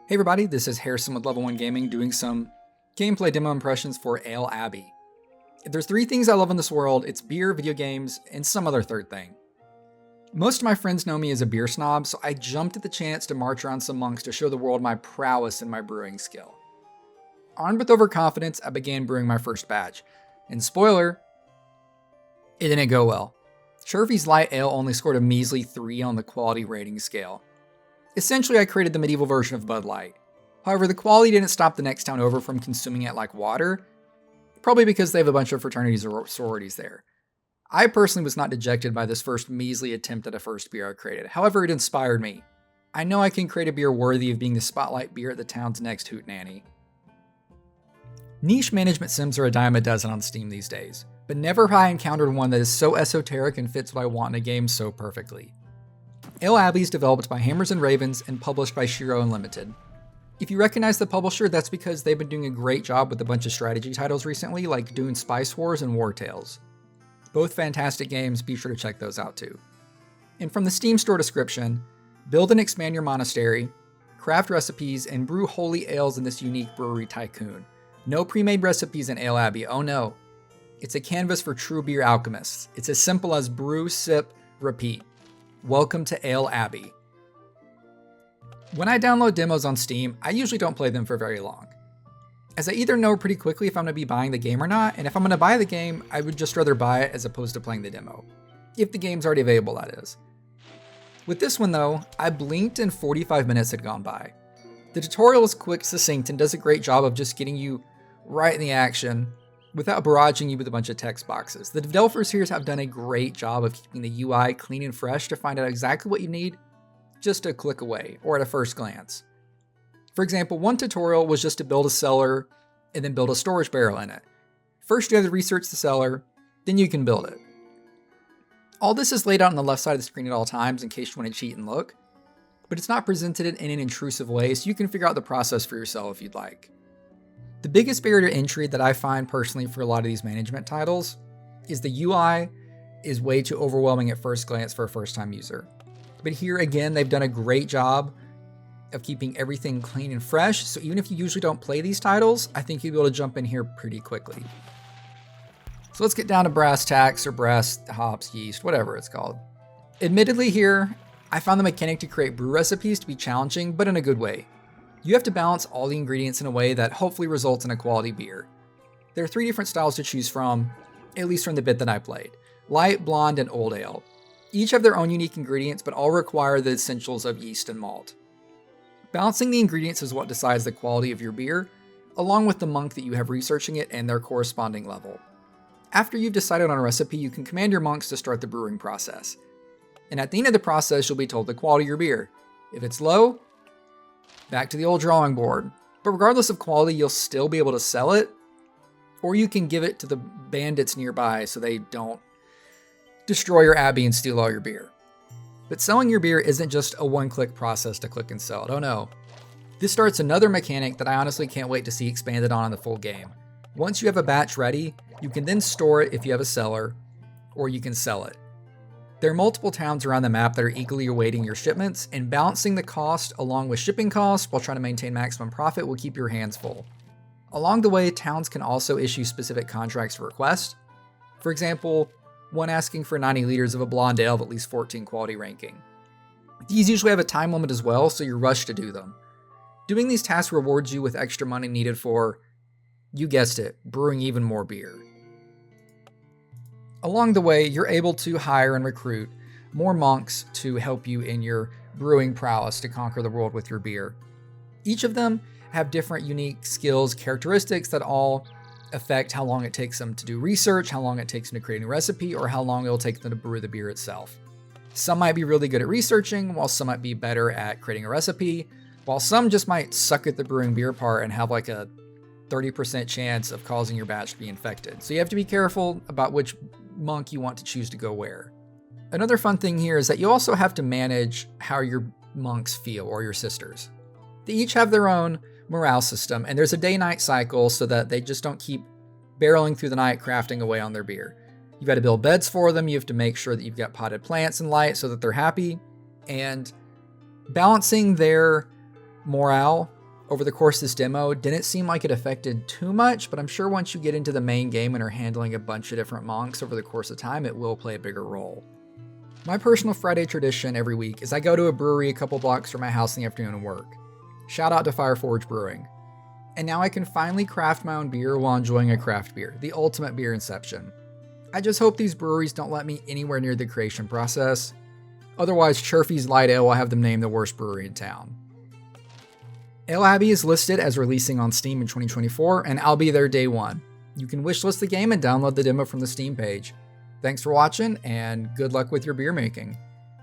Hey everybody, this is Harrison with Level 1 Gaming doing some gameplay demo impressions for Ale Abbey. If there's three things I love in this world, it's beer, video games, and some other third thing. Most of my friends know me as a beer snob, so I jumped at the chance to march around some monks to show the world my prowess in my brewing skill. Armed with overconfidence, I began brewing my first batch. And spoiler, it didn't go well. Shervy's Light Ale only scored a measly 3 on the quality rating scale. Essentially, I created the medieval version of Bud Light. However, the quality didn't stop the next town over from consuming it like water, probably because they have a bunch of fraternities or sororities there. I personally was not dejected by this first measly attempt at a first beer I created. However, it inspired me. I know I can create a beer worthy of being the spotlight beer at the town's next hootenanny. Niche management sims are a dime a dozen on Steam these days, but never have I encountered one that is so esoteric and fits what I want in a game so perfectly. Ale Abbey is developed by Hammers and Ravens and published by Shiro Unlimited. If you recognize the publisher, that's because they've been doing a great job with a bunch of strategy titles recently, like doing Spice Wars and War Tales. Both fantastic games, be sure to check those out too. And from the Steam store description, build and expand your monastery, craft recipes, and brew holy ales in this unique brewery tycoon. No pre-made recipes in Ale Abbey, oh no. It's a canvas for true beer alchemists. It's as simple as brew, sip, repeat. Welcome to Ale Abbey. When I download demos on Steam, I usually don't play them for very long, as I either know pretty quickly if I'm going to be buying the game or not, and if I'm going to buy the game, I would just rather buy it as opposed to playing the demo. If the game's already available, that is. With this one though, I blinked and 45 minutes had gone by. The tutorial is quick, succinct, and does a great job of just getting you right in the action without barraging you with a bunch of text boxes. The developers here have done a great job of keeping the UI clean and fresh to find out exactly what you need just a click away or at a first glance. For example, one tutorial was just to build a cellar and then build a storage barrel in it. First you have to research the cellar, then you can build it. All this is laid out on the left side of the screen at all times in case you want to cheat and look, but it's not presented in an intrusive way, so you can figure out the process for yourself if you'd like. The biggest barrier to entry that I find personally for a lot of these management titles is the UI is way too overwhelming at first glance for a first-time user. But here again, they've done a great job of keeping everything clean and fresh, so even if you usually don't play these titles, I think you'll be able to jump in here pretty quickly. So let's get down to brass tacks or brass hops, yeast, whatever it's called. Admittedly here, I found the mechanic to create brew recipes to be challenging, but in a good way. You have to balance all the ingredients in a way that hopefully results in a quality beer. There are 3 different styles to choose from, at least from the bit that I played: light, blonde, and old ale. Each have their own unique ingredients, but all require the essentials of yeast and malt. Balancing the ingredients is what decides the quality of your beer, along with the monk that you have researching it and their corresponding level. After you've decided on a recipe, you can command your monks to start the brewing process. And at the end of the process, you'll be told the quality of your beer. If it's low, back to the old drawing board. But regardless of quality, you'll still be able to sell it, or you can give it to the bandits nearby so they don't destroy your abbey and steal all your beer. But selling your beer isn't just a one-click process to click and sell it, oh no. This starts another mechanic that I honestly can't wait to see expanded on in the full game. Once you have a batch ready, you can then store it if you have a cellar, or you can sell it. There are multiple towns around the map that are eagerly awaiting your shipments, and balancing the cost along with shipping costs while trying to maintain maximum profit will keep your hands full. Along the way, towns can also issue specific contracts for request. For example, one asking for 90 liters of a blonde ale of at least 14 quality ranking. These usually have a time limit as well, so you're rushed to do them. Doing these tasks rewards you with extra money needed for, you guessed it, brewing even more beer. Along the way, you're able to hire and recruit more monks to help you in your brewing prowess to conquer the world with your beer. Each of them have different unique skills, characteristics that all affect how long it takes them to do research, how long it takes them to create a new recipe, or how long it'll take them to brew the beer itself. Some might be really good at researching, while some might be better at creating a recipe, while some just might suck at the brewing beer part and have like a 30% chance of causing your batch to be infected. So you have to be careful about which monk you want to choose to go where. Another fun thing here is that you also have to manage how your monks feel, or your sisters. They each have their own morale system, and there's a day-night cycle so that they just don't keep barreling through the night crafting away on their beer. You've got to build beds for them, you have to make sure that you've got potted plants and light so that they're happy, and balancing their Morale over the course of this demo didn't seem like it affected too much, but I'm sure once you get into the main game and are handling a bunch of different monks over the course of time, it will play a bigger role. My personal Friday tradition every week is I go to a brewery a couple blocks from my house in the afternoon and work. Shout out to Fireforge Brewing. And now I can finally craft my own beer while enjoying a craft beer, the ultimate beer inception. I just hope these breweries don't let me anywhere near the creation process. Otherwise, Churphy's Light Ale will have them named the worst brewery in town. Ale Abbey is listed as releasing on Steam in 2024, and I'll be there day one. You can wishlist the game and download the demo from the Steam page. Thanks for watching, and good luck with your beer making.